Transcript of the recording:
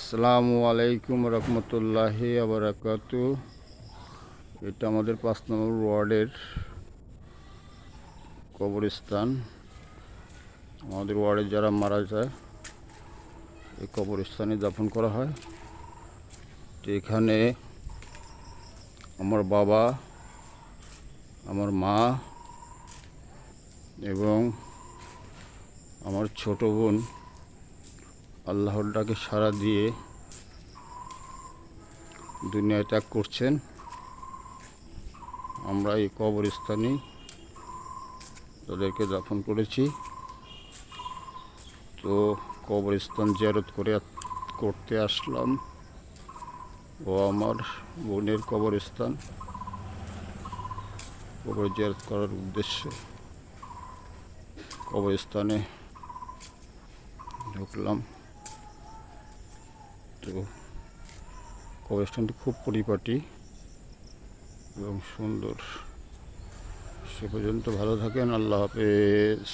আসসালামু আলাইকুম রহমতুল্লাহি আবরাকাতু। এটা আমাদের 5 নম্বর ওয়ার্ডের কবরস্থান। আমাদের ওয়ার্ডে যারা মারা যায় এই কবরস্থানে দাফন করা হয়। তো এখানে আমার বাবা, আমার মা এবং আমার ছোট বোন আল্লাহর ডাকে সাড়া দিয়ে দুনিয়া ত্যাগ করছেন। আমরা এই কবরস্থানেই তাদেরকে দাফন করেছি। তো কবরস্থান জিয়ারত করতে আসলাম ও আমার বোনের কবরস্থান কবর জিয়ারত করার উদ্দেশ্যে কবরস্থানে ঢুকলাম। তো কবরস্থানটি খুব পরিপাটি এবং সুন্দর। সে পর্যন্ত ভালো থাকেন। আল্লাহ হাফেজ।